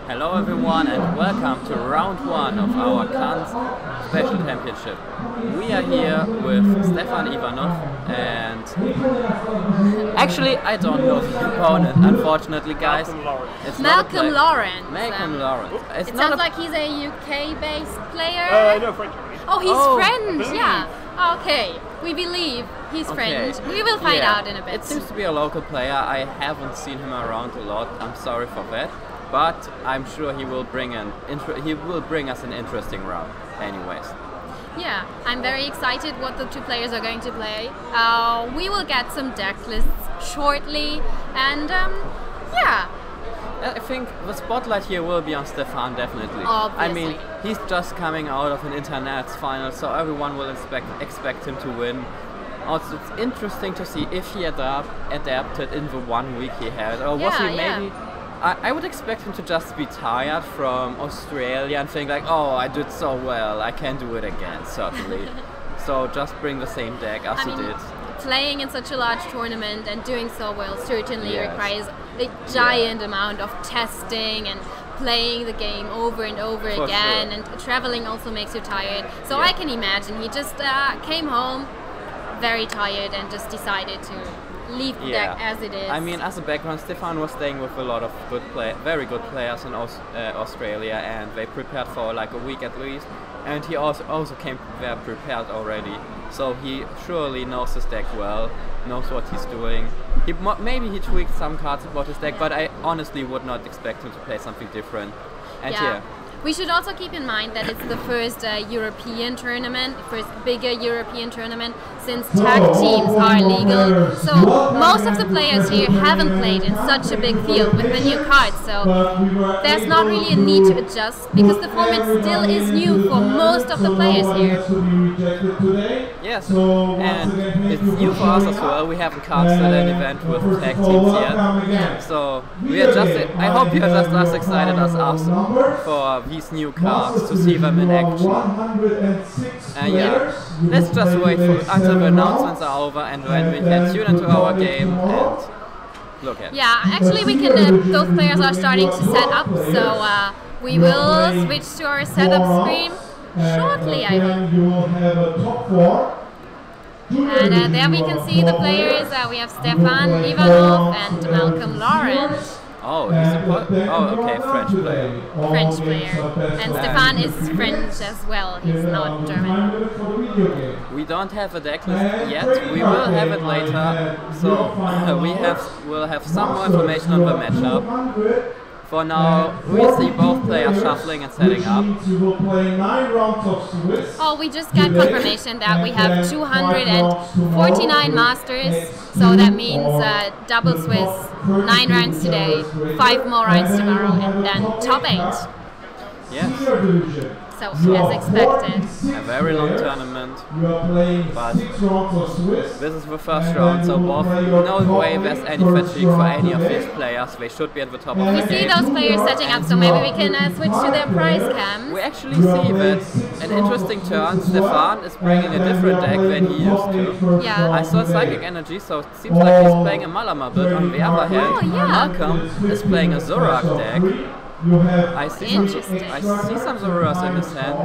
Hello everyone and welcome to round 1 of our Cannes Special Championship. We are here with Stephane Ivanoff and actually I don't know the opponent, unfortunately guys. It's Malcom Laurent. Malcom Laurent. It sounds like he's a UK based player. No, French. Oh, he's French, yeah. Okay, we believe he's French. We will find out in a bit. It seems to be a local player. I haven't seen him around a lot. I'm sorry for that. But I'm sure he will bring us an interesting round anyways. Yeah, I'm very excited what the two players are going to play. We will get some deck lists shortly and yeah. I think the spotlight here will be on Stephane, definitely. Obviously. I mean, he's just coming out of an internats final, so everyone will expect him to win. Also, it's interesting to see if he adapted in the 1 week he had, or was he maybe... I would expect him to just be tired from Australia and think like, oh, I did so well, I can do it again, certainly. So just bring the same deck as he did. Playing in such a large tournament and doing so well certainly requires a giant amount of testing and playing the game over and over again, and traveling also makes you tired. So I can imagine he just came home very tired and just decided to leave the deck as it is. I mean, as a background, Stephane was staying with a lot of very good players in Australia, and they prepared for like a week at least, and he also came there prepared already. So he surely knows his deck well, knows what he's doing. Maybe he tweaked some cards about his deck, but I honestly would not expect him to play something different. And we should also keep in mind that it's the first European tournament, first bigger European tournament since tag teams are legal. So most of the players here haven't played in such a big field with the new cards. So there's not really a need to adjust because the format still is new for most of the players here. Yes, and it's new for us as well. We haven't casted an event with tag teams yet. So we are just. I hope you are just as excited as us for these new cards, to see them in action. And let's just wait until the announcements are over and when we can tune into our game and look at it. Yeah, actually we can, those players are starting to set up, so we will switch to our setup screen shortly, I hope. And there we can see the players. We have Stephane Ivanoff and Malcom Laurent. Oh, okay, French player. French player. And Stephane is French as well, he's not German. We don't have a deck list yet, we will have it later, so we'll have some more information on the matchup. For now, we see both players shuffling and setting up. Oh, we just got confirmation that we have 249 masters, so that means double Swiss, 9 rounds today, 5 more rounds tomorrow, and then top 8. Yes. So, as expected. A very long tournament, but this is the first round, so no way there's any fatigue for any of these players. They should be at the top of the game. We see those players setting up, so maybe we can switch to their prize cams. We actually see that an interesting turn. Stephane is bringing a different deck than he used to. Yeah. I saw Psychic Energy, so it seems like he's playing a Malamar build. On the other hand, Malcom is playing a Zoroark deck. I see some Zoroarks in his hand.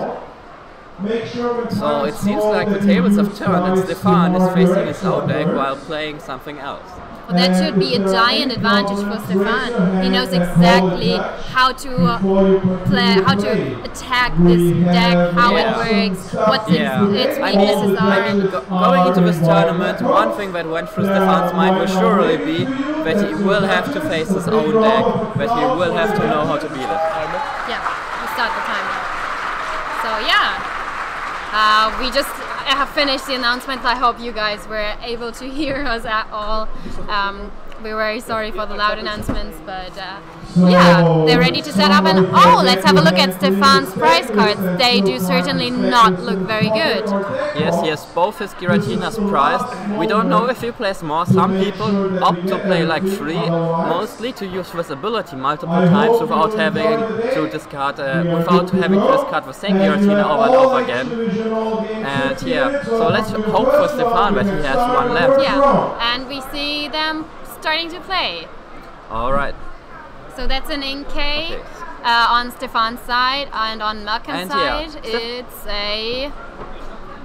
So it seems like the tables have turned and Stephane is facing his own deck while playing something else. Well, that should be a giant advantage for Stephane. He knows exactly how to play, how to attack this deck, how it works, what its weaknesses are. Going into this tournament, one thing that went through Stephane's mind will surely be that he will have to face his own deck, that he will have to know how to beat it. Yeah, we start the timer. So we just have finished the announcements. I hope you guys were able to hear us at all. We're very sorry for the loud announcements, but yeah, they're ready to set up. And oh, let's have a look at Stephane's prize cards. They do certainly not look very good. Yes, he has both his Giratinas prized. We don't know if he plays more. Some people opt to play like 3, mostly to use this ability multiple times without having to discard, the same Giratina over and over again. And yeah, so let's hope for Stephane that he has one left. Yeah, and we see them starting to play. Alright. So that's an NK on Stephane's side, and on Malcom's side it's a...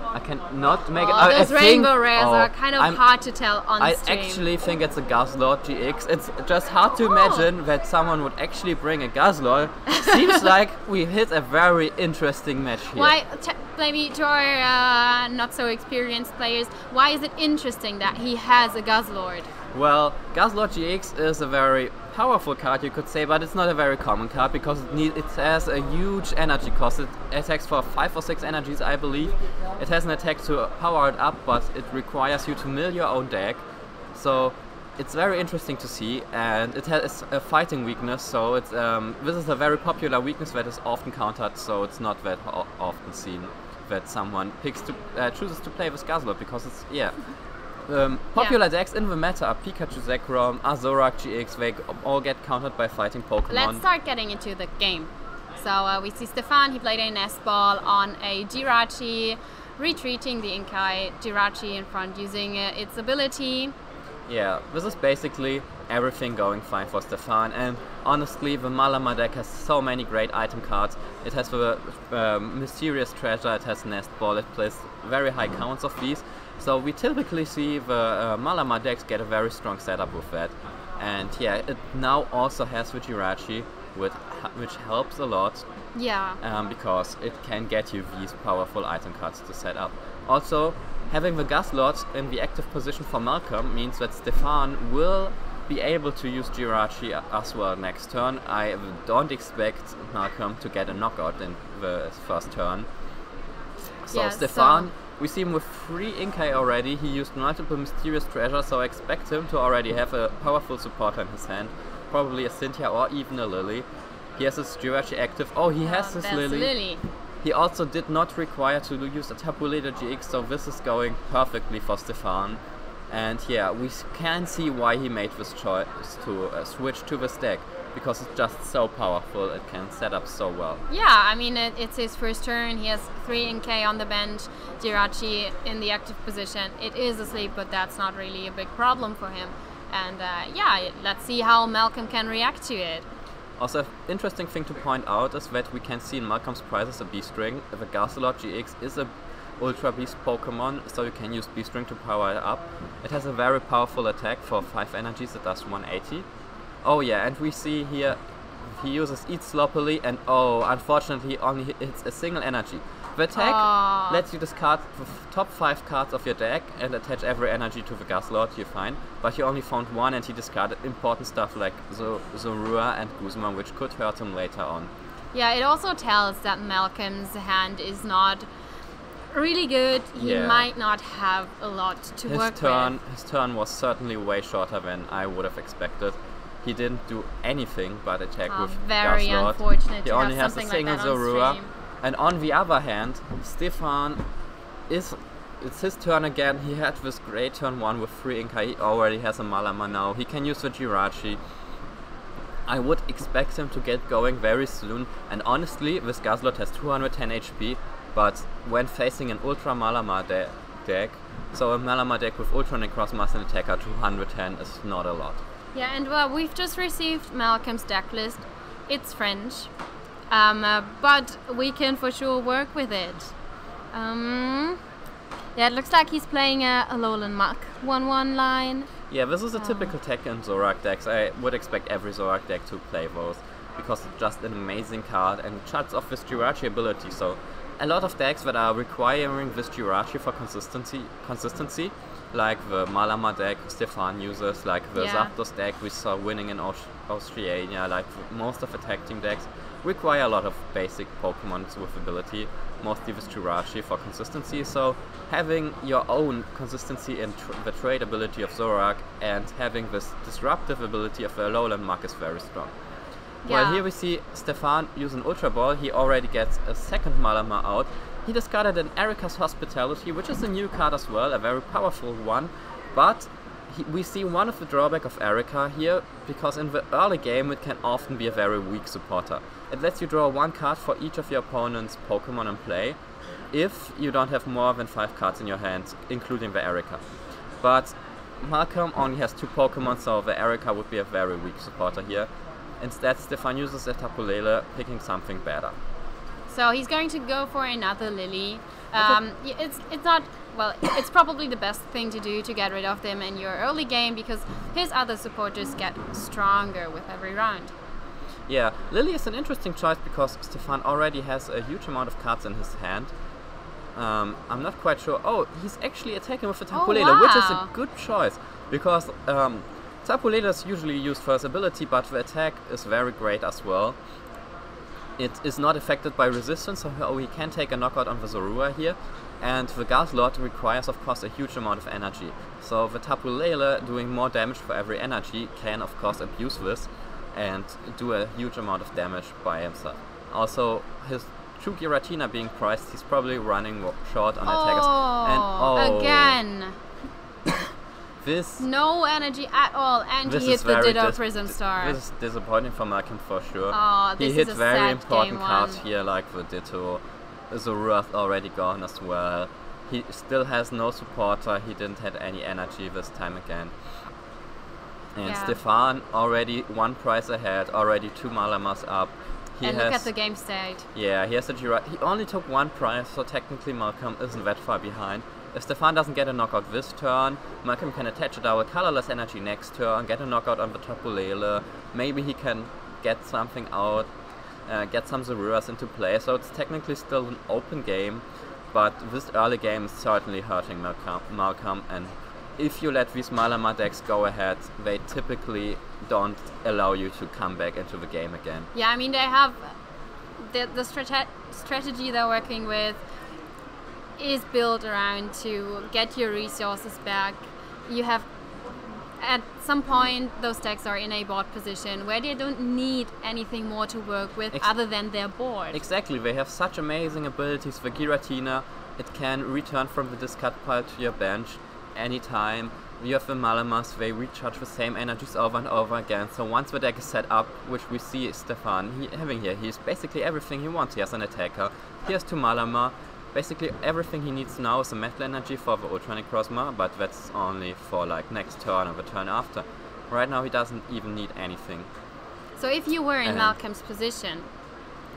I cannot make it. Those rainbow rares are kind of hard to tell on stream. I actually think it's a Guzzlord GX. It's just hard to imagine that someone would actually bring a Guzzlord. Seems like we hit a very interesting match here. Why, maybe to our not so experienced players, why is it interesting that he has a Guzzlord? Well, Guzzlord GX is a very powerful card, you could say, but it's not a very common card because it has a huge energy cost. It attacks for 5 or 6 energies, I believe. It has an attack to power it up, but it requires you to mill your own deck. So it's very interesting to see, and it has a fighting weakness. So it's this is a very popular weakness that is often countered. So it's not that often seen that someone chooses to play with Guzzlord, because it's popular decks in the meta are Pikachu Zekrom, Zoroark GX, they all get countered by fighting Pokemon. Let's start getting into the game. So we see Stephane, he played a Nest Ball on a Jirachi, retreating the Inkai Jirachi in front using its ability. Yeah, this is basically everything going fine for Stephane, and honestly the Malamar deck has so many great item cards. It has the Mysterious Treasure, it has Nest Ball, it plays very high counts of these. So we typically see the Malamar decks get a very strong setup with that. And yeah, it now also has the Jirachi, which helps a lot. Yeah. Because it can get you these powerful item cards to set up. Also, having the Guzzlord in the active position for Malcom means that Stephane will be able to use Jirachi as well next turn. I don't expect Malcom to get a knockout in the first turn. So yeah, Stephane, we see him with 3 Inkai already. He used multiple Mysterious Treasures, so I expect him to already have a powerful supporter in his hand. Probably a Cynthia or even a Lily. He has his Jirachi active. Oh, he has his Lily. He also did not require to use a Tapu Leder GX, so this is going perfectly for Stephane. And yeah, we can see why he made this choice to switch to this deck, because it's just so powerful, it can set up so well. Yeah, I mean, it's his first turn, he has 3 NK on the bench, Jirachi in the active position. It is asleep, but that's not really a big problem for him. And yeah, let's see how Malcom can react to it. Also, an interesting thing to point out is that we can see in Malcom's prizes a B-String. The Guzzlord GX is a Ultra Beast Pokemon, so you can use B-String to power it up. It has a very powerful attack for 5 energies, it does 180. Oh yeah, and we see here he uses Eat Sloppily, and oh, unfortunately only hits a single energy. The attack lets you discard the top 5 cards of your deck and attach every energy to the Guzzlord you find, but you only found 1 and he discarded important stuff like Zoroark and Guzzlord, which could hurt him later on. Yeah, it also tells that Malcom's hand is not really good. He might not have a lot to work with. His turn was certainly way shorter than I would have expected. He didn't do anything but attack with very Guzzlord. Unfortunate. He only has a single Zoroark. And on the other hand, Stephane it's his turn again. He had this great turn 1 with 3 Inkai. He already has a Malamar now. He can use the Jirachi. I would expect him to get going very soon. And honestly, this Guzzlord has 210 HP. But when facing an Ultra Malamar deck, so a Malamar deck with Ultra Necros Master and Attacker, 210 is not a lot. Yeah, and well, we've just received Malcom's deck list. It's French, but we can for sure work with it. Yeah, it looks like he's playing a Alolan Muck 1/1 line. Yeah, this is a typical tech in Zoroark decks. I would expect every Zoroark deck to play those, because it's just an amazing card and shuts off this Jirachi ability. So a lot of decks that are requiring this Jirachi for consistency, like the Malamar deck Stephane uses, like the Zapdos deck we saw winning in Oceania, like most of the tag team decks, require a lot of basic Pokemon with ability, mostly with Jirachi for consistency. So having your own consistency in the trade ability of Zoroark and having this disruptive ability of the Alolan Muck is very strong. Well, here we see Stephane use an Ultra Ball. He already gets a second Malamar out. He discarded an Erika's Hospitality, which is a new card as well, a very powerful one. But we see one of the drawbacks of Erika here, because in the early game it can often be a very weak supporter. It lets you draw 1 card for each of your opponent's Pokemon in play, if you don't have more than 5 cards in your hand, including the Erika. But Malcom only has 2 Pokemon, so the Erika would be a very weak supporter here. Instead, Stephane uses a Tapu Lele, picking something better. So he's going to go for another Lily. It's not, well, it's probably the best thing to do to get rid of them in your early game, because his other supporters get stronger with every round. Yeah, Lily is an interesting choice because Stephane already has a huge amount of cards in his hand. I'm not quite sure. Oh, he's actually attacking with the Tapu Lele, wow. which is a good choice, because Tapu Lele is usually used for his ability, but the attack is very great as well. It is not affected by resistance, so he can take a knockout on the Zoroark here, and the Guzzlord requires of course a huge amount of energy. So the Tapu Lele doing more damage for every energy can of course abuse this and do a huge amount of damage by himself. Also, his true Giratina being priced, he's probably running short on attackers. And again! This no energy at all, and he hits the Ditto Prism Star. This is disappointing for Malcom for sure. Oh, he hit very important cards here, like the Ditto. Zoroark already gone as well. He still has no supporter, he didn't have any energy this time again. And Stephane already 1 prize ahead, already 2 Malamars up. And look at the game state. Yeah, he has a Giratina. He only took 1 prize, so technically Malcom isn't that far behind. If Stephane doesn't get a knockout this turn, Malcom can attach it our colorless energy next turn, get a knockout on the Tapu Lele. Maybe he can get something out, get some Zoroarks into play. So it's technically still an open game, but this early game is certainly hurting Malcom. And if you let these Malamar decks go ahead, they typically don't allow you to come back into the game again. Yeah, I mean, they have the strategy they're working with is built around to get your resources back. You have, at some point, those decks are in a board position where they don't need anything more to work with other than their board. Exactly, they have such amazing abilities. For Giratina, it can return from the discard pile to your bench anytime. You have the Malamars, they recharge the same energies over and over again. So once the deck is set up, which we see Stephane having here, he's basically everything he wants. He has an attacker, he has 2 Malamar. Basically everything he needs now is a metal energy for the Ultranic Crossma, but that's only for like next turn or the turn after. Right now he doesn't even need anything. So if you were in Malcom's position,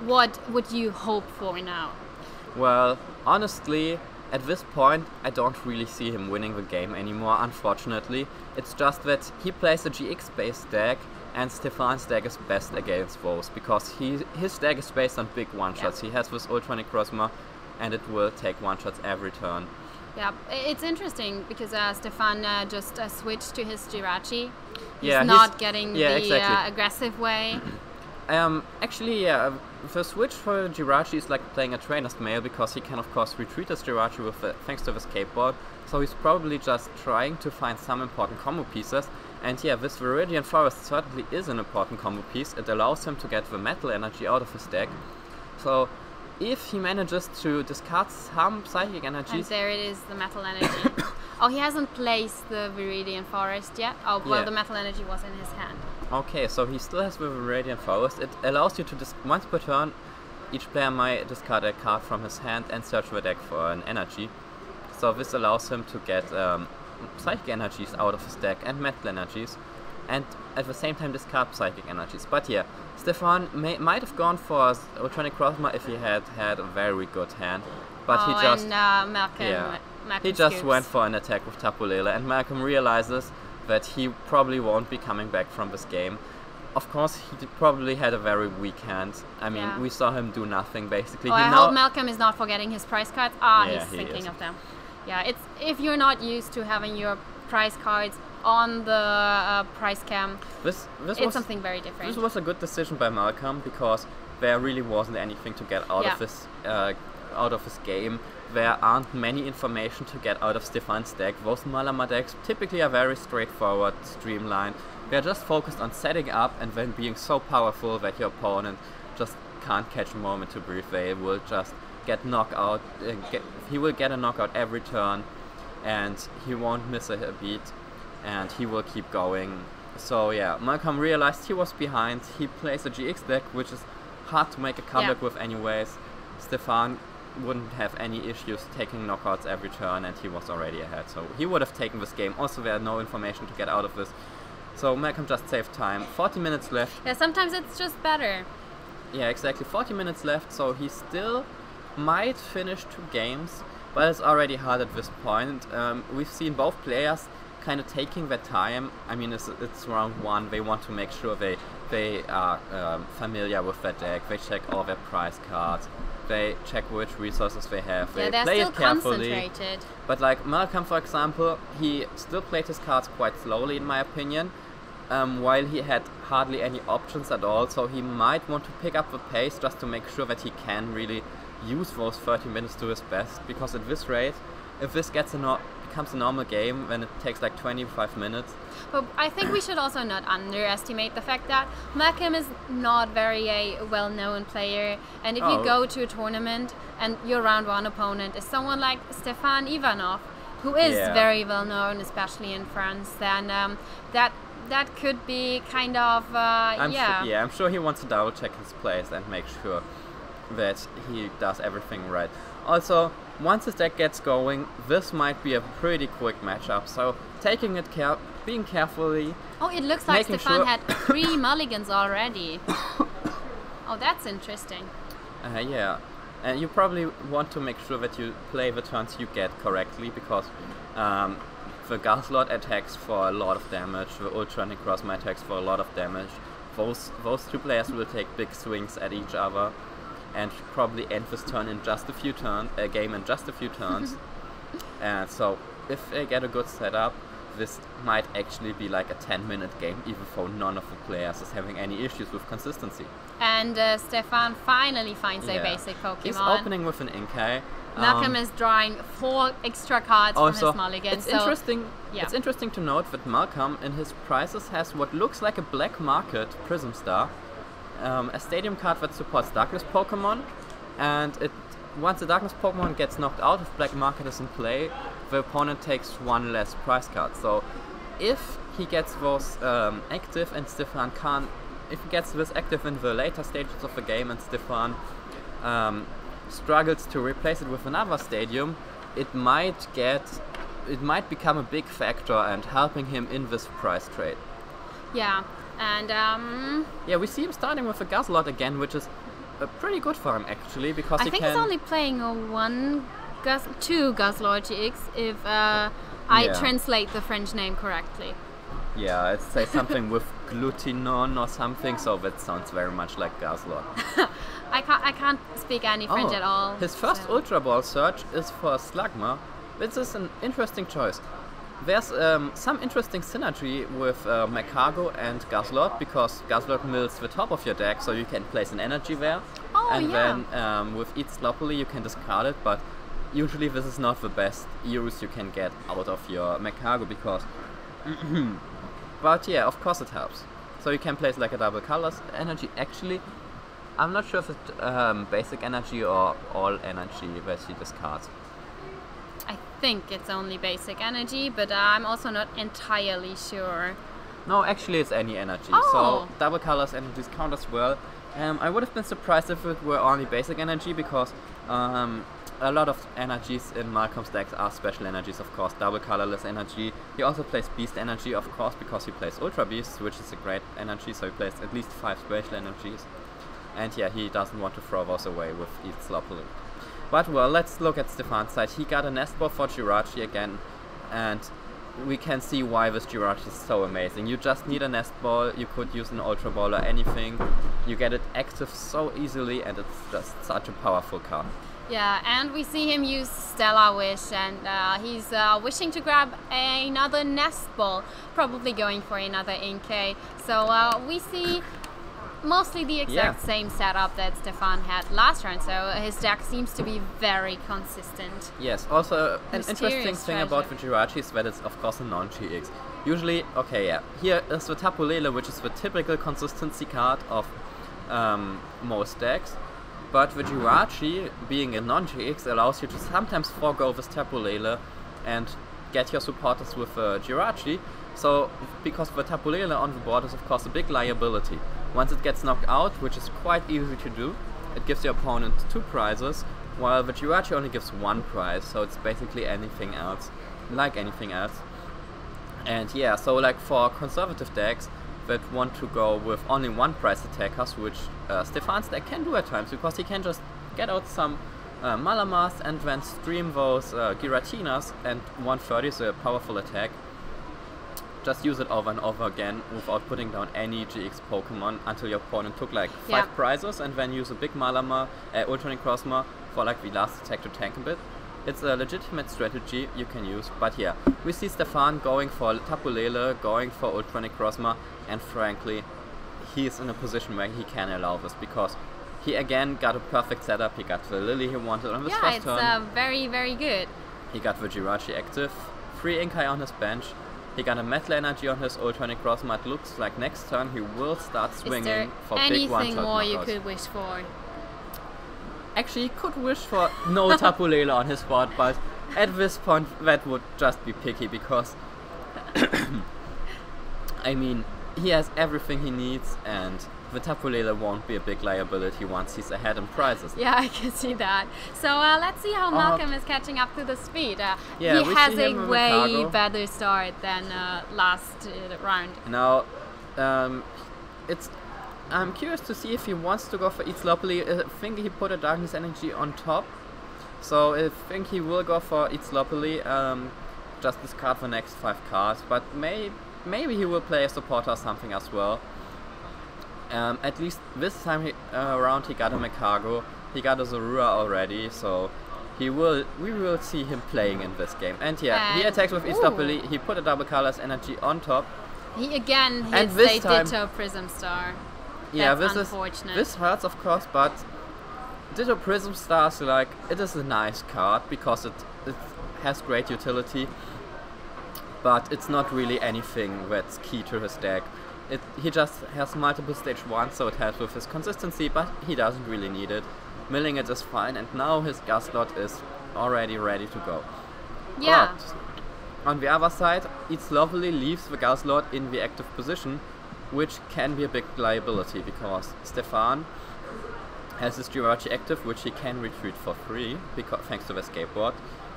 what would you hope for now? Well, honestly, at this point I don't really see him winning the game anymore, unfortunately. It's just that he plays a GX-based deck, and Stephane's deck is best against those, because his deck is based on big one-shots. He has this Ultranic Crossma, and it will take one-shots every turn. Yeah, it's interesting because Stephane just switched to his Jirachi. He's yeah, not getting the exactly. aggressive way. Actually, yeah, the switch for Jirachi is like playing a Trainer's Mail, because he can of course retreat his Jirachi with thanks to the skateboard. So he's probably just trying to find some important combo pieces. And yeah, this Viridian Forest certainly is an important combo piece. It allows him to get the metal energy out of his deck. So if he manages to discard some psychic energies... And there it is, the metal energy. Oh, he hasn't placed the Viridian Forest yet? Oh, well, the metal energy was in his hand. Okay, so he still has the Viridian Forest. It allows you to, once per turn, each player might discard a card from his hand and search the deck for an energy. So this allows him to get psychic energies out of his deck and metal energies, and at the same time discard psychic energies. But yeah, Stephane might have gone for Ultranic Crossma if he had a very good hand, but he just went for an attack with Tapu Lele, and Malcom realizes that he probably won't be coming back from this game. Of course, he probably had a very weak hand. I mean, we saw him do nothing basically. I hope Malcom is not forgetting his prize cards. He's thinking of them. Yeah, it's if you're not used to having your prize cards on the prize cam, it's something very different. This was a good decision by Malcom, because there really wasn't anything to get out of this game. There aren't many information to get out of Stephane's deck. Those Malamar decks typically are very straightforward, streamlined. They're just focused on setting up and then being so powerful that your opponent just can't catch a moment to breathe. They will just get knocked out. He will get a knockout every turn, and he won't miss a beat, and he will keep going. So yeah, Malcom realized he was behind. He plays a GX deck, which is hard to make a comeback with anyways. Stephane wouldn't have any issues taking knockouts every turn, and he was already ahead. So he would have taken this game. Also, there are no information to get out of this. So Malcom just saved time. 40 minutes left. Yeah, sometimes it's just better. Yeah, exactly. 40 minutes left, so he still might finish 2 games, but it's already hard at this point. We've seen both players kind of taking their time. I mean, it's round 1. They want to make sure they are familiar with their deck. They check all their prize cards. They check which resources they have. They play it carefully. Concentrated. But like Malcom, for example, he still played his cards quite slowly, in my opinion, while he had hardly any options at all. So he might want to pick up the pace just to make sure that he can really use those 30 minutes to his best. Because at this rate, if this becomes a normal game, then it takes like 25 minutes. But I think we should also not underestimate the fact that Malcom is not very a well-known player, and if you go to a tournament and your round 1 opponent is someone like Stephane Ivanoff, who is very well-known, especially in France, then that could be kind of I'm sure he wants to double-check his plays and make sure that he does everything right. Also, once his deck gets going, this might be a pretty quick matchup, so taking it being carefully. Oh, it looks like Stephane had 3 mulligans already. Oh, that's interesting. Yeah, and you probably want to make sure that you play the turns you get correctly, because the Guzzlord attacks for a lot of damage, the Ultra Necrozma attacks for a lot of damage. Those 2 players will take big swings at each other, and probably end this turn in just a few game in just a few turns. And so if they get a good setup, this might actually be like a 10-minute game, even though none of the players is having any issues with consistency. And Stephane finally finds a basic Pokemon. He's opening with an Inkay. Malcom is drawing 4 extra cards from his mulligan. It's interesting to note that Malcom in his prizes has what looks like a Black Market Prism Star, a stadium card that supports Darkness Pokemon, and once the Darkness Pokemon gets knocked out, if Black Market is in play, the opponent takes 1 less prize card. So if he gets those active and Stephane can't, if he gets this active in the later stages of the game and Stephane struggles to replace it with another stadium, it might become a big factor and helping him in this prize trade. Yeah, and we see him starting with a Guzzlord again, which is pretty good for him actually, because I think he's only playing a 2 Guzzlord GX if I translate the French name correctly. Yeah, I'd say something with Glutinon or something, so that sounds very much like Guzzlord. I can't speak any French at all. His first Ultra Ball search is for Slugma, which is an interesting choice. There's some interesting synergy with Magcargo and Guzzlord, because Guzzlord mills the top of your deck, so you can place an energy there. Then with Eat Sloppily you can discard it, but usually this is not the best use you can get out of your Magcargo, because but yeah, of course it helps. So you can place like a double colors energy. Actually, I'm not sure if it's basic energy or all energy that he discards. I think it's only basic energy, but I'm also not entirely sure. No, actually it's any energy. So double colors energies count as well. I would have been surprised if it were only basic energy, because a lot of energies in Malcom's decks are special energies, of course. Double colorless energy. He also plays beast energy, of course, because he plays Ultra Beast, which is a great energy, so he plays at least 5 special energies. And yeah, he doesn't want to throw those away with Eat Sloppily. But well, let's look at Stephane's side. He got a Nest Ball for Jirachi again, and we can see why this Jirachi is so amazing. You just need a Nest Ball, you could use an Ultra Ball or anything. You get it active so easily, and it's just such a powerful card. Yeah, and we see him use Stellar Wish, and he's wishing to grab another Nest Ball, probably going for another Inkay. So we see mostly the exact same setup that Stephane had last round, so his deck seems to be very consistent. Yes, also an interesting thing about the Jirachi is that it's of course a non-GX. Usually, here is the Tapu Lele, which is the typical consistency card of most decks, but the Jirachi, being a non-GX, allows you to sometimes forego this Tapu Lele and get your supporters with a Jirachi. So, because the Tapu Lele on the board is of course a big liability. Once it gets knocked out, which is quite easy to do, it gives your opponent 2 prizes, while the Jirachi only gives 1 prize, so it's basically anything else, like anything else. And yeah, so like for conservative decks that want to go with only 1 prize attackers, which Stephane's deck can do at times, because he can just get out some Malamars and then stream those Giratinas, and 130 is a powerful attack. Just use it over and over again without putting down any GX Pokemon until your opponent took like 5 prizes, and then use a big Malamar, Ultra Necrozma for like the last attack to tank a bit. It's a legitimate strategy you can use, but yeah, we see Stephane going for Tapu Lele, going for Ultra Necrozma, and frankly, he's in a position where he can allow this, because he again got a perfect setup. He got the Lily he wanted on his first turn. Yeah, it's very, very good. He got the Jirachi active, 3 Inkai on his bench. He got a Metal Energy on his Ultra Necrozma. It looks like next turn he will start swinging for big one-shot knockouts. Anything more you could wish for? Actually, he could wish for no Tapu Lele on his board, but at this point that would just be picky, because I mean, he has everything he needs, and the Tapu Lele won't be a big liability once he's ahead in prizes. Yeah, I can see that. So let's see how Malcom is catching up to the speed. Yeah, he has a way better start than last round. Now, I'm curious to see if he wants to go for Eat Sloppily. I think he put a Darkness Energy on top, so I think he will go for Eat Sloppily. Just discard the next 5 cards, but maybe he will play a supporter or something as well. At least this time around he got a Mekago, he got a Zorua already, so we will see him playing in this game. And yeah, he attacks with Eat Sloppily. He put a double colorless energy on top. He again hits a Ditto Prism Star. Yeah, That's unfortunate. This hurts of course, but Ditto Prism Stars, like, it is a nice card because it has great utility, but it's not really anything that's key to his deck. He just has multiple stage 1, so it helps with his consistency, but he doesn't really need it. Milling it is fine, and now his Guzzlord is already ready to go. Yeah. But on the other side, Eat Sloppily leaves the Guzzlord in the active position, which can be a big liability, because Stephane has his Jirachi active, which he can retreat for free, thanks to the skateboard,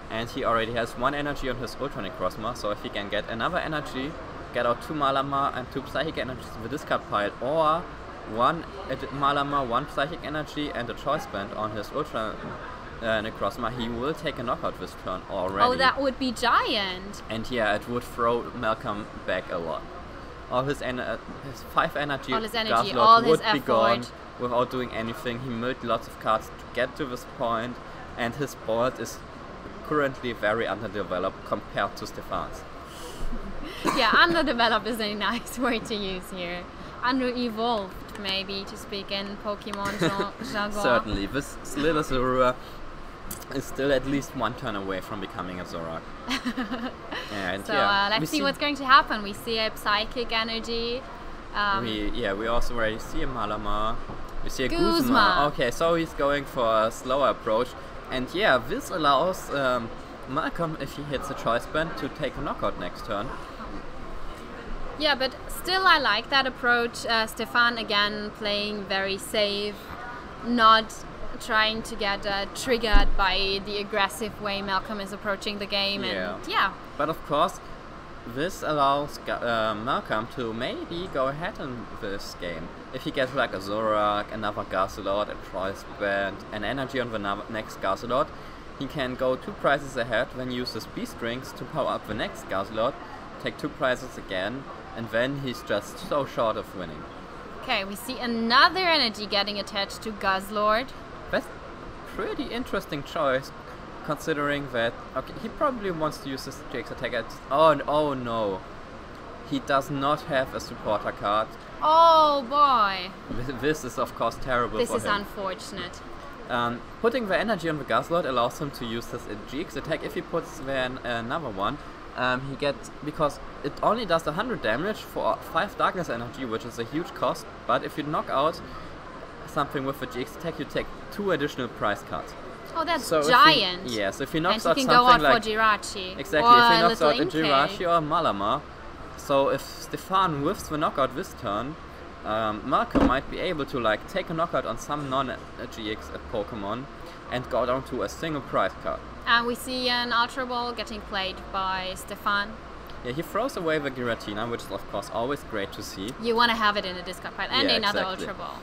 and he already has 1 energy on his Ultra Necrozma, so if he can get another energy, get out 2 Malamar and 2 Psychic Energies in the discard pile, or 1 Malamar, 1 Psychic Energy and a Choice Band on his Ultra Necrozma, he will take a knockout this turn already. Oh, that would be giant! And yeah, it would throw Malcom back a lot. All his 5 energy, all his Guzzlord would be gone without doing anything. He milled lots of cards to get to this point, and his board is currently very underdeveloped compared to Stephane's. Yeah, underdeveloped is a nice word to use here. Under-evolved, maybe, to speak in Pokemon jargon. Certainly, this little Zorua is still at least 1 turn away from becoming a Zoroark. And so let's see what's going to happen. We see a Psychic Energy. We also already see a Malamar. We see a Guzma. Okay, so he's going for a slower approach. And yeah, this allows Malcom, if he hits a Choice Band, to take a knockout next turn. Yeah, but still I like that approach. Stephane again playing very safe, not trying to get triggered by the aggressive way Malcom is approaching the game. Yeah. And yeah. But of course, this allows Malcom to maybe go ahead in this game. If he gets like a Zoroark, another Guzzlord, a Choice Band, an energy on the next Guzzlord, he can go 2 prizes ahead, then use his B-Strings to power up the next Guzzlord, take 2 prizes again, and then he's just so short of winning. Okay, we see another energy getting attached to Guzzlord. That's a pretty interesting choice, considering that he probably wants to use his GX attack. Oh no, he does not have a supporter card. Oh boy! This is of course terrible for him. This is unfortunate. Putting the energy on the Guzzlord allows him to use his GX attack. If he puts then another one, he gets, because it only does 100 damage for 5 Darkness Energy, which is a huge cost, but if you knock out something with the GX attack, you take 2 additional prize cards. Oh, that's so giant! Yes, if he knocks out something like... go out for Jirachi. Exactly, if he knocks out a Jirachi or a Malamar, so if Stephane whiffs the knockout this turn, Malcom might be able to like take a knockout on some non-GX Pokemon and go down to a single prize card. And we see an Ultra Ball getting played by Stephane. Yeah, he throws away the Giratina, which is of course always great to see. You want to have it in a discard pile and yeah, another exactly. Ultra Ball.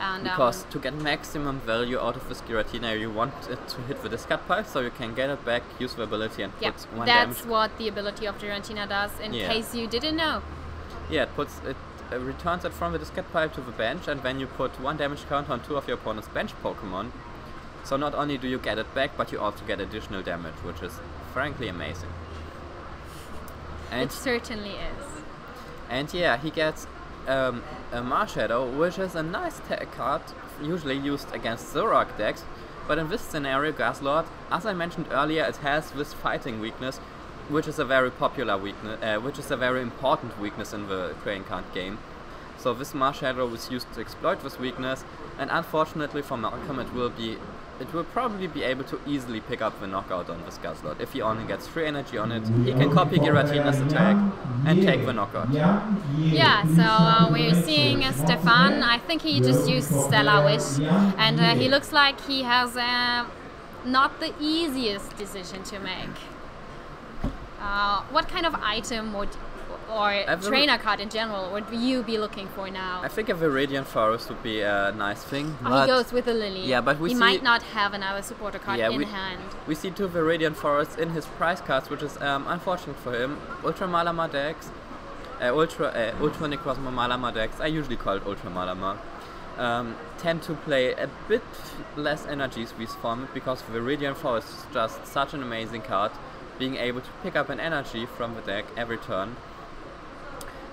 And, because to get maximum value out of this Giratina, you want it to hit the discard pile so you can get it back, use the ability and put one damage. That's what the ability of Giratina does, in case you didn't know. Yeah, it returns it from the discard pile to the bench, and then you put 1 damage count on 2 of your opponent's bench Pokemon. So not only do you get it back, but you also get additional damage, which is frankly amazing. And it certainly is. And yeah, he gets a Marshadow, which is a nice card, usually used against Zoroark decks, but in this scenario, Guzzlord, as I mentioned earlier, it has this fighting weakness, which is a very popular weakness, which is a very important weakness in the trading card game. So this Marshadow is used to exploit this weakness, and unfortunately for Malcom, it will probably be able to easily pick up the knockout on this Guzzlord. If he only gets 3 energy on it, he can copy Giratina's attack and take the knockout. Yeah, so we're seeing Stephane. I think he just used Stellar Wish, and he looks like he has not the easiest decision to make. What kind of item or trainer card in general would you be looking for now? I think a Viridian Forest would be a nice thing. He goes with a Lily. Yeah, but he might not have another supporter card in hand. We see 2 Viridian Forests in his prize cards, which is unfortunate for him. Ultra Malamar decks, Ultra Necrozma Malamar decks, I usually call it Ultra Malamar, tend to play a bit less energy squeeze from it, because Viridian Forest is just such an amazing card, being able to pick up an energy from the deck every turn.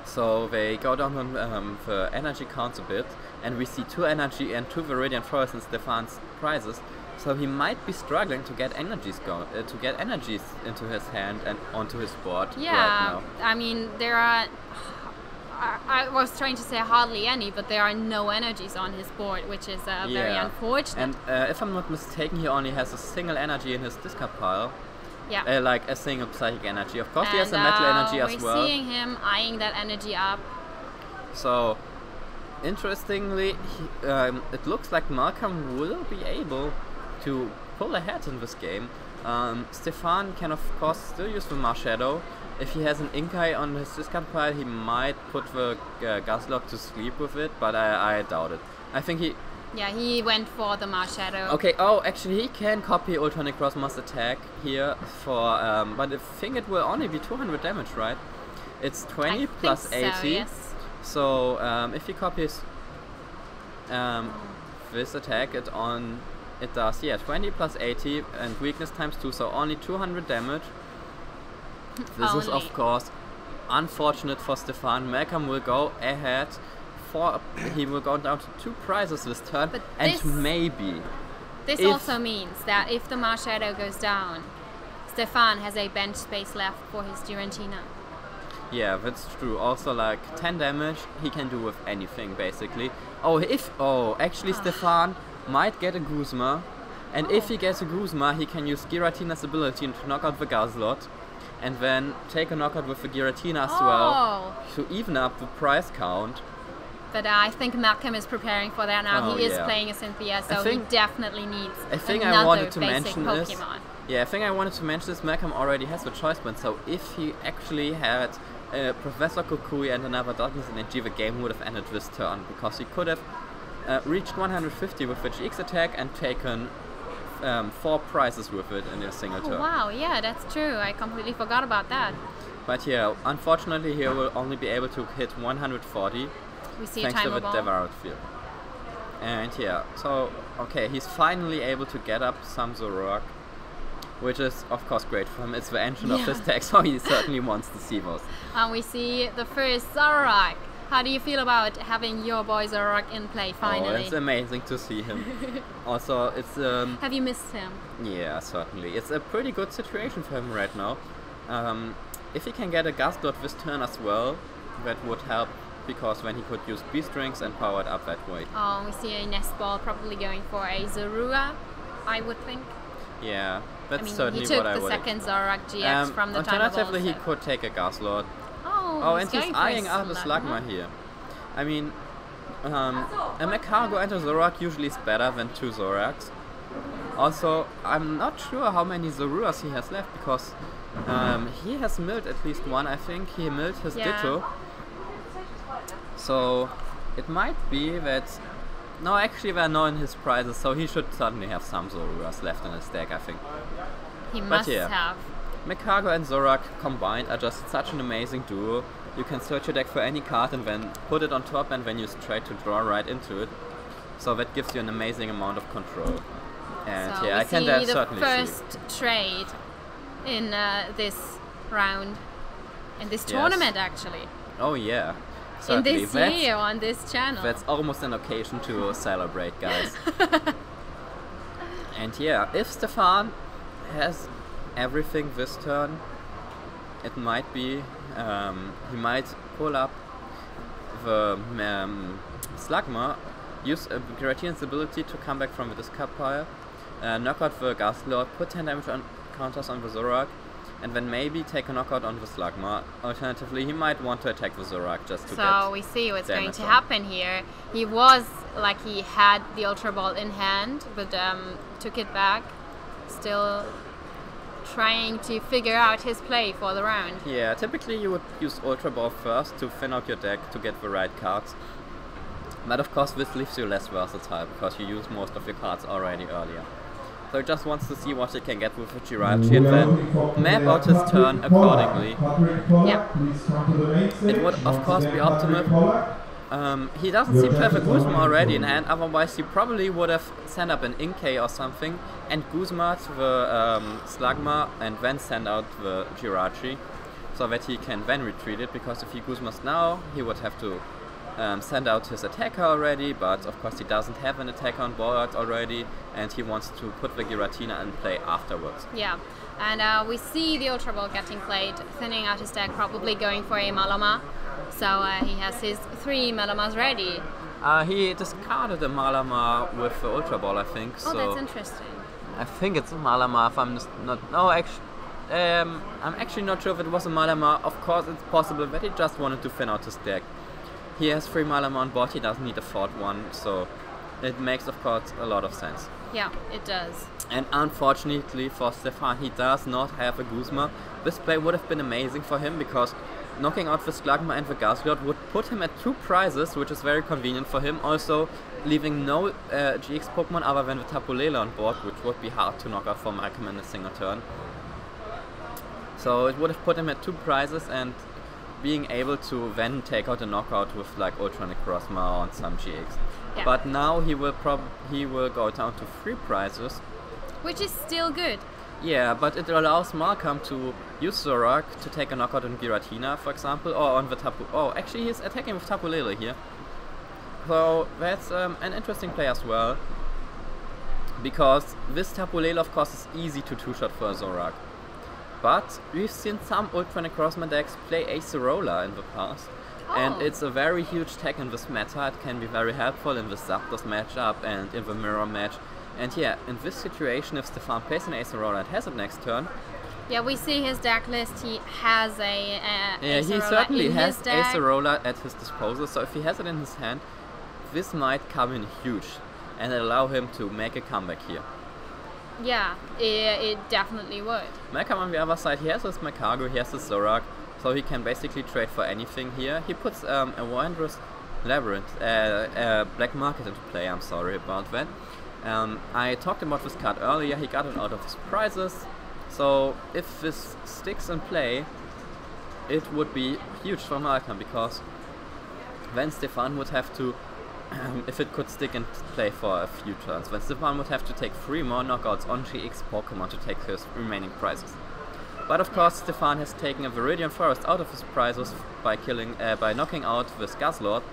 So they go down on the energy counts a bit, and we see 2 energy and 2 Viridian Forests in Stephane's prizes. So he might be struggling to get energies into his hand and onto his board right now. I mean there are. I was trying to say hardly any, but there are no energies on his board, which is very unfortunate. And if I'm not mistaken, he only has a single energy in his discard pile. Yeah. Like a single psychic energy. Of course, he has a metal energy as well. We're seeing him eyeing that energy up. So, interestingly, it looks like Malcom will be able to pull ahead in this game. Stephane can, of course, still use the Marshadow. If he has an Inkai on his discard pile, he might put the Guzzlord to sleep with it, but I doubt it. I think he... Yeah, he went for the Marshadow. Okay, actually he can copy Ultra Necrozma's attack here for, but I think it will only be 200 damage, right? It's 20 plus 80. So, yes. So if he copies this attack, it does 20 plus 80 and weakness times 2, so only 200 damage. This is of course unfortunate for Stephane. Malcom will go ahead. He will go down to 2 prizes this turn, but maybe... This also means that if the Marshadow goes down, Stephane has a bench space left for his Giratina. Yeah, that's true. Also, like 10 damage he can do with anything, basically. Actually Stephane might get a Guzma, and if he gets a Guzma, he can use Giratina's ability to knock out the Guzzlord, and then take a knockout with the Giratina as well, to even up the prize count. But I think Malcom is preparing for that now. He is playing a Cynthia, so he definitely needs another basic Pokemon. I think I wanted to mention this. Malcom already has the choice point, so if he actually had Professor Kukui and another Darkness Energy, the game would have ended this turn, because he could have reached 150 with the GX attack and taken 4 prizes with it in a single turn. Wow, yeah, that's true. I completely forgot about that. But yeah, unfortunately he will only be able to hit 140. We see thanks a to the Timer Ball. Devoured Field. And yeah, so okay, he's finally able to get up some Zoroark, which is of course great for him. It's the engine of his deck, so he certainly wants to see those. We see the first Zoroark. How do you feel about having your boy Zoroark in play finally? It's amazing to see him. Also, it's have you missed him? Yeah, certainly. It's a pretty good situation for him right now. If he can get a Guzzlord this turn as well, that would help, because then he could use B-Strings and power it up that way. We see a Nest Ball probably going for a Zorua, I would think. Yeah, that's certainly what I would. He took the second Zoroark GX from the Timer Ball. Alternatively, he could take a Guzzlord. And he's eyeing up a Slugma here. I mean, a Macargo and a Zoroark usually is better than 2 Zoroarks. Also, I'm not sure how many Zoruas he has left, because he has milled at least one. I think he milled his Ditto. So it might be that... No, actually they're not in his prizes, so he should certainly have some Zoruas left in his deck, I think. He must have. Macargo and Zoroark combined are just such an amazing duo. You can search your deck for any card and then put it on top, and then you try to draw right into it. So that gives you an amazing amount of control. And so yeah, I can certainly see the first trade in this round, in this tournament actually. Oh yeah, certainly. In this year on this channel. That's almost an occasion to celebrate, guys. And yeah, if Stephane has everything this turn, it might be he might pull up the Slugma, use Giratina ability to come back from the discard pile, knock out the Guzzlord, put 10 damage on counters on the Zoroark, and then maybe take a knockout on the Slugma. Alternatively, he might want to attack the Zoroark just to get. So we see what's going to happen here. He was like he had the Ultra Ball in hand, but took it back. Still trying to figure out his play for the round. Yeah, typically you would use Ultra Ball first to thin out your deck to get the right cards. But of course this leaves you less versatile because you use most of your cards already earlier. So he just wants to see what he can get with the Jirachi and then map out his turn accordingly. Yeah. It would of course be optimal. He doesn't seem to have a Guzma already in hand, otherwise he probably would have sent up an Inkay or something and Guzma the Slugma and then send out the Jirachi so that he can then retreat it, because if he Guzmas now he would have to send out his attacker already, but of course he doesn't have an attacker on board already and he wants to put the Giratina in play afterwards. Yeah, and we see the Ultra Ball getting played, thinning out his deck, probably going for a Malamar. So he has his 3 Malamars ready. He discarded a Malamar with the Ultra Ball, I think. Oh, so that's interesting. I think it's a Malamar if I'm just not... No, actually... I'm actually not sure if it was a Malamar. Of course, it's possible that he just wanted to thin out his deck. He has 3 Malamar on board, he doesn't need a 4th one, so it makes, of course, a lot of sense. Yeah, it does. And unfortunately for Stephane, he does not have a Guzma. This play would have been amazing for him, because knocking out the Slugma and the Guzzlord would put him at 2 prizes, which is very convenient for him. Also, leaving no GX Pokemon other than the Tapu Lele on board, which would be hard to knock out for Malcom in a single turn. So it would have put him at 2 prizes, and being able to then take out a knockout with like Ultra Necrozma on some GX. Yeah. But now he will go down to 3 prizes, which is still good. Yeah, but it allows Malcom to use Zoroark to take a knockout on Giratina, for example, or on the Tapu... Oh, actually he's attacking with Tapu Lele here. So that's an interesting play as well, because this Tapu Lele of course is easy to 2-shot for a Zoroark. But we've seen some Ultra Necrozma decks play Acerola in the past. Oh. And it's a very huge tech in this meta. It can be very helpful in the Zapdos matchup and in the Mirror match. And yeah, in this situation, if Stephane plays an Acerola and has it next turn... Yeah, we see his deck list. He has a yeah, he certainly has Acerola at his disposal. So if he has it in his hand, this might come in huge and allow him to make a comeback here. Yeah, it definitely would. Malcom on the other side, he has his Macargo, he has his Zoroark, so he can basically trade for anything here. He puts a Wondrous Labyrinth, Black Market into play, I'm sorry about that. I talked about this card earlier, he got it out of his prizes, so if this sticks in play, it would be huge for Malcom, because then Stephane would have to, if it could stick in play for a few turns, then Stephane would have to take 3 more knockouts on GX Pokemon to take his remaining prizes. But of course Stephane has taken a Viridian Forest out of his prizes by knocking out this Guzzlord,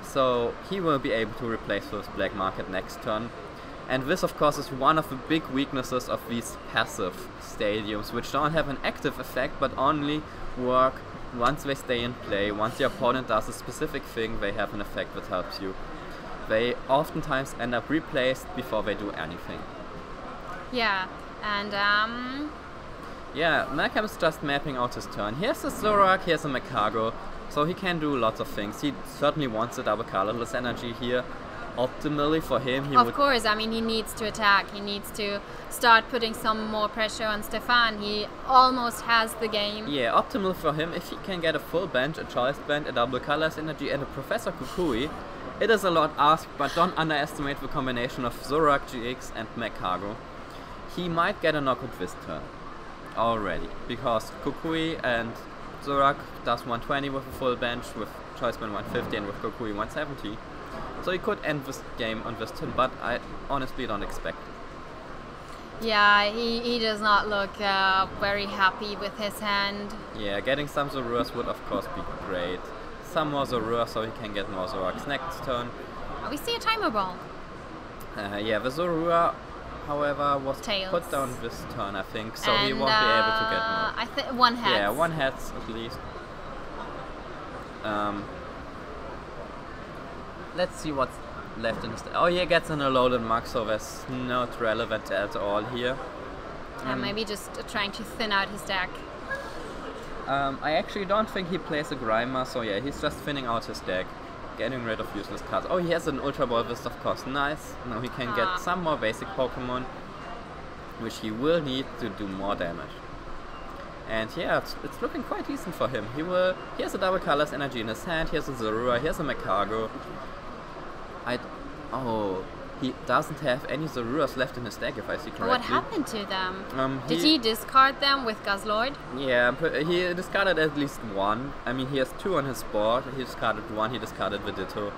so he will be able to replace this Black Market next turn. And this of course is one of the big weaknesses of these passive stadiums, which don't have an active effect but only work once they stay in play. Once your opponent does a specific thing, they have an effect that helps you. They oftentimes end up replaced before they do anything. Yeah, and yeah, Malcom is just mapping out his turn. Here's a Zoroark, here's a Macargo. So he can do lots of things. He certainly wants a double colorless energy here. Optimally for him, he would... Of course, I mean, he needs to attack. He needs to start putting some more pressure on Stephane. He almost has the game. Yeah, optimal for him, if he can get a full bench, a choice band, a double colorless energy, and a Professor Kukui. It is a lot asked, but don't underestimate the combination of Zoroark GX and Macargo. He might get a knockout this turn already, because Kukui and Zoroark does 120 with a full bench, with choice band 150, and with Kukui 170. So he could end this game on this turn, but I honestly don't expect it. Yeah, he does not look very happy with his hand. Yeah, getting some Zoroarks would of course be great. Some more Zoroarks so he can get more Zoroarks next turn. Oh, we see a timer ball. Yeah, the Zoroark, however, was Tails. put down this turn, I think, so he won't be able to get more. I think one head. Yeah, one head at least. Let's see what's left in the stack. Oh, he gets an loaded mug, so that's not relevant at all here. Maybe just trying to thin out his deck. I actually don't think he plays a Grimer, so yeah, he's just thinning out his deck, getting rid of useless cards. Oh, he has an Ultra Ball, this of course nice. Now he can get some more basic Pokemon, which he will need to do more damage. And yeah, it's looking quite decent for him. He has a double colors energy in his hand, he has a Zoroark, he has a Macargo. He doesn't have any Zoroarks left in his deck, if I see correctly. What happened to them? Did he discard them with Guzzlord? Yeah, he discarded at least one. I mean, he has two on his board. He discarded one, he discarded the Ditto.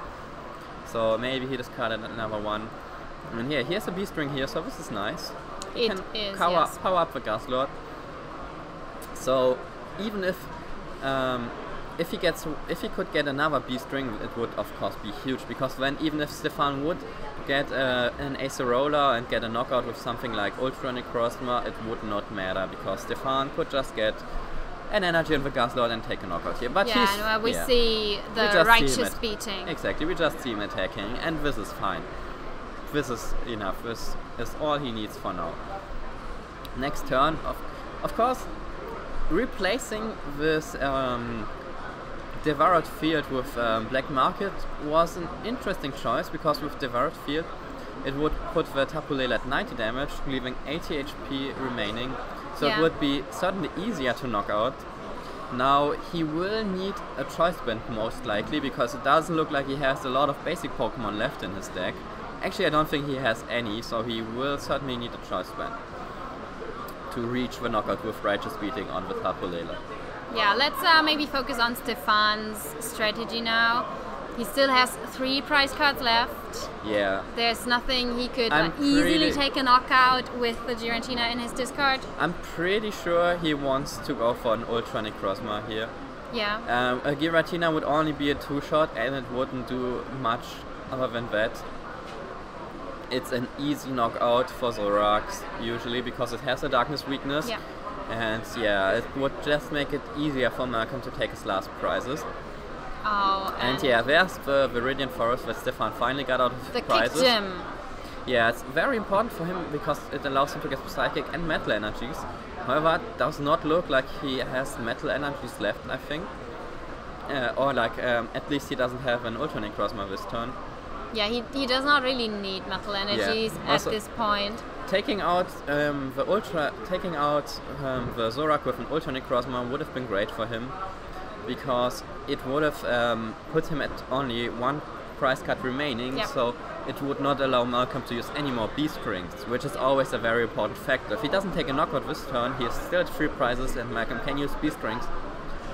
So maybe he discarded another one. And yeah, he has a B-string here, so this is nice. He can power up the Guzzlord. So even if he could get another B-string, it would of course be huge, because then even if Stephane would get an Acerola and get a knockout with something like Ultra Necrozma, it would not matter, because Stephane could just get an energy in the Guzzlord and take a knockout here. But we see the righteous beating. Exactly, we just see him attacking, and this is fine. This is enough. This is all he needs for now. Next turn, of course, replacing this Devoured Field with Black Market was an interesting choice, because with Devoured Field it would put the Tapu Lele at 90 damage, leaving 80 HP remaining, so it would be certainly easier to knock out. Now he will need a choice band most likely, because it doesn't look like he has a lot of basic Pokemon left in his deck. Actually, I don't think he has any, so he will certainly need a choice band to reach the knockout with Righteous Beating on the Tapu Lele. Yeah, let's maybe focus on Stephane's strategy now. He still has 3 prize cards left. Yeah. There's nothing he could easily take a knockout with the Giratina in his discard. I'm pretty sure he wants to go for an Ultra Necrozma here. Yeah. A Giratina would only be a 2-shot, and it wouldn't do much other than that. It's an easy knockout for Zoroark usually, because it has a darkness weakness. Yeah. And yeah, it would just make it easier for Malcom to take his last prizes. Oh, and yeah, there's the Viridian Forest that Stephane finally got out of the prizes. Kick Gym. Yeah, it's very important for him, because it allows him to get Psychic and Metal energies. However, it does not look like he has Metal energies left, I think. Or like, at least he doesn't have an Ultra Necrozma this turn. Yeah, he does not really need Metal energies at this point. Taking out the Zoroark with an Ultra Necrozma would have been great for him, because it would have put him at only 1 prize card remaining, so it would not allow Malcom to use any more B-strings, which is always a very important factor. If he doesn't take a knockout this turn, he is still at 3 prizes and Malcom can use B-strings.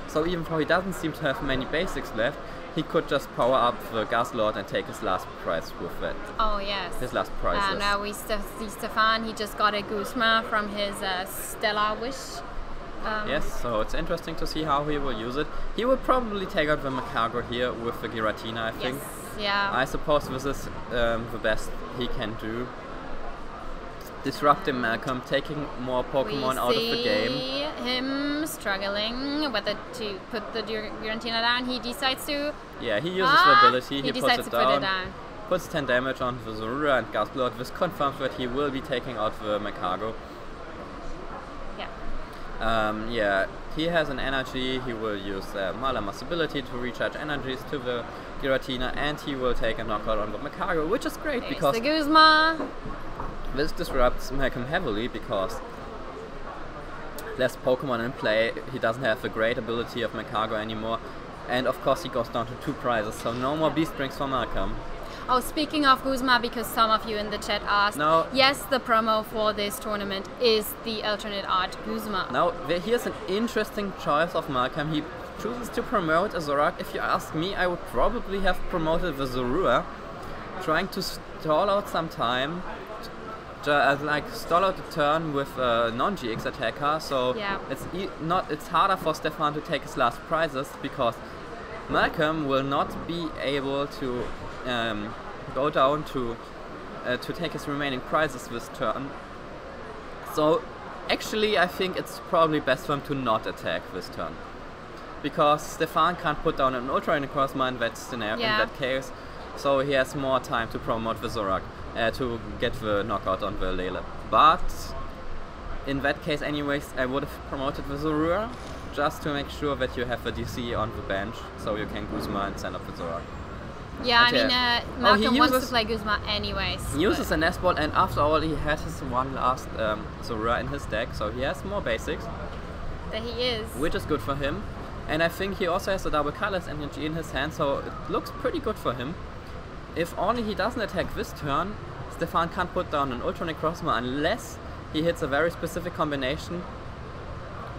So even though he doesn't seem to have many basics left, he could just power up the Guzzlord and take his last prize with that. Oh yes. His last prizes. And now we see Stephane, he just got a Guzma from his Stellar Wish. Yes, so it's interesting to see how he will use it. He will probably take out the Macargo here with the Giratina, I think. Yes, yeah. I suppose this is the best he can do. Disrupting Malcom, taking more Pokemon out of the game. We see him struggling whether to put the Giratina down. He decides to... Yeah, he uses the ability, he puts it down. Puts 10 damage on the Zoroark and Guzzlord. This confirms that he will be taking out the Macargo. Yeah. Yeah, he has an energy, he will use Malamar's ability to recharge energies to the Giratina, and he will take a knockout on the Magcargo, which is great because the Guzma. This disrupts Malcom heavily because less Pokemon in play, he doesn't have the great ability of Magcargo anymore, and of course he goes down to 2 prizes, so no more Beast Rings for Malcom. Oh, speaking of Guzma, because some of you in the chat asked, yes, the promo for this tournament is the alternate art Guzma. Now, here's an interesting choice of Malcom. He chooses to promote a Zoroark. If you ask me, I would probably have promoted the Zoroark, trying to stall out some time, like stall out the turn with a non-GX attacker, so it's harder for Stephane to take his last prizes, because Malcom will not be able to go down to take his remaining prizes this turn. So actually I think it's probably best for him to not attack this turn, because Stephane can't put down an Ultra Necrozma in that scenario, in that case, so he has more time to promote the Zoroark, to get the knockout on the Lele. But in that case anyways, I would have promoted the Zoroark just to make sure that you have the DC on the bench, so you can Guzma and send up the Zoroark. Yeah, I mean, Malcom wants to play Guzma anyways. He uses a Nest Ball, and after all, he had his one last Zoroark in his deck, so he has more basics. There he is. Which is good for him. And I think he also has a double colors energy in his hand, so it looks pretty good for him. If only he doesn't attack this turn, Stephane can't put down an Ultra Necrozma unless he hits a very specific combination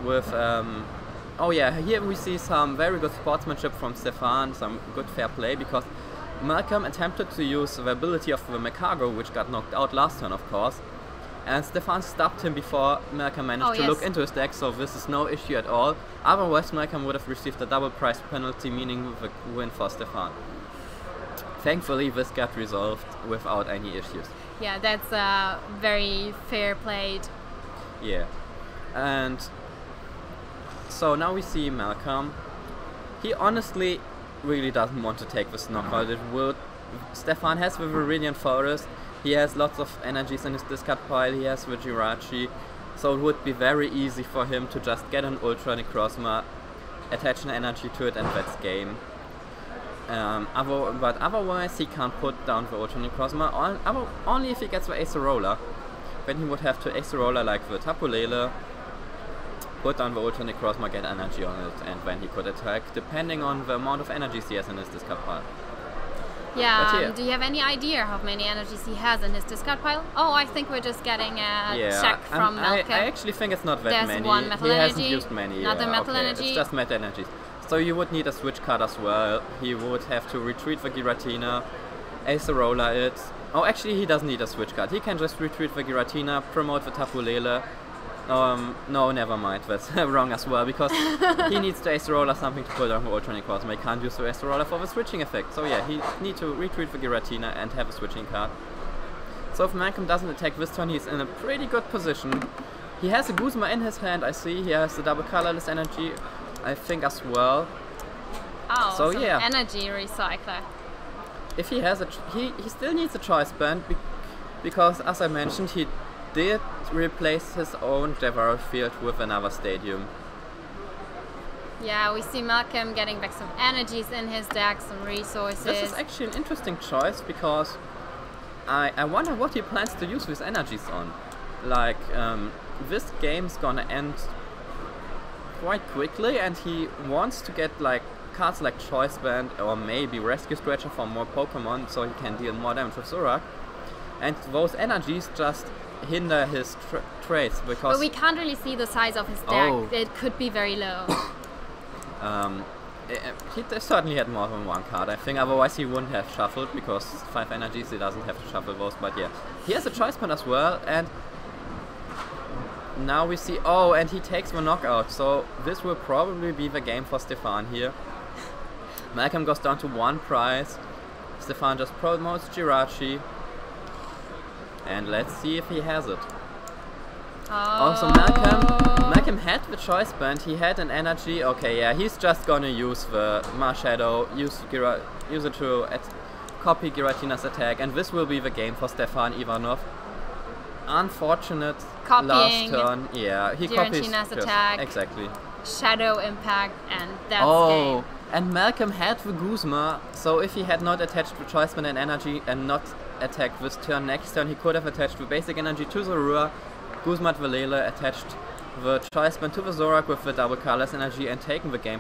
with... oh yeah, here we see some very good sportsmanship from Stephane, some good fair play, because Malcom attempted to use the ability of the Magcargo, which got knocked out last turn of course, and Stephane stopped him before Malcom managed to look into his deck, so this is no issue at all. Otherwise Malcom would have received a double price penalty, meaning the win for Stephane. Thankfully this got resolved without any issues. Yeah, that's very fair played. Yeah, and so now we see Malcom. He honestly really doesn't want to take this knockout. Stephane has the Viridian Forest, he has lots of energies in his discard pile, he has the Jirachi, so it would be very easy for him to just get an Ultra Necrozma, attach an energy to it, and that's game. But otherwise he can't put down the Ultra Necrozma, only if he gets the Acerola. Then he would have to Acerola like the Tapu Lele, put down the Ultra Necrozma, get energy on it, and then he could attack, depending on the amount of energies he has in his discard pile. Yeah, do you have any idea how many energies he has in his discard pile? Oh, I think we're just getting a check from Malcom. I actually think it's not that many. There's one metal he energy, hasn't used many. another metal energy. It's just metal energies. So you would need a switch card as well. He would have to retreat the Giratina, Acerola it. Oh, actually he doesn't need a switch card. He can just retreat the Giratina, promote the Tapu Lele. No, never mind, that's wrong as well, because he needs to Acerola something to put on the Ultra Necrozma. He can't use the Acerola for the switching effect, so yeah, he needs to retreat the Giratina and have a switching card. So if Malcom doesn't attack this turn, he's in a pretty good position. He has a Guzma in his hand, I see, he has the double colorless energy, I think as well. Oh, so yeah. Energy recycler. If he has he still needs a choice band, because as I mentioned, he did replace his own Devour Field with another stadium. Yeah, we see Malcom getting back some energies in his deck, some resources. This is actually an interesting choice, because I wonder what he plans to use these energies on. Like, this game's gonna end quite quickly, and he wants to get like cards like Choice Band or maybe Rescue Scratcher for more Pokemon, so he can deal more damage with Zoroark. And those energies just hinder his trades, because... But we can't really see the size of his deck. It could be very low. He certainly had more than one card, I think, otherwise he wouldn't have shuffled, because 5 energies he doesn't have to shuffle those, but yeah. He has a choice band as well, and now we see... Oh, and he takes the knockout, so this will probably be the game for Stephane here. Malcom goes down to 1 prize, Stephane just promotes Jirachi, and let's see if he has it. Also, Malcom had the choice band, he had an energy. Okay, yeah, he's just gonna use the Marshadow, use it to copy Giratina's attack, and this will be the game for Stephane Ivanoff. unfortunate Copying last turn. Yeah, he copies Giratina just, attack. exactly. Shadow Impact, and that's Oh, game. and Malcom had the Guzma, so if he had not attached the Choiceman and Energy and not attacked this turn, next turn he could have attached the basic energy to the Zoroark, Guzma Valele attached the Choiceman to the Zoroark with the double colorless energy and taken the game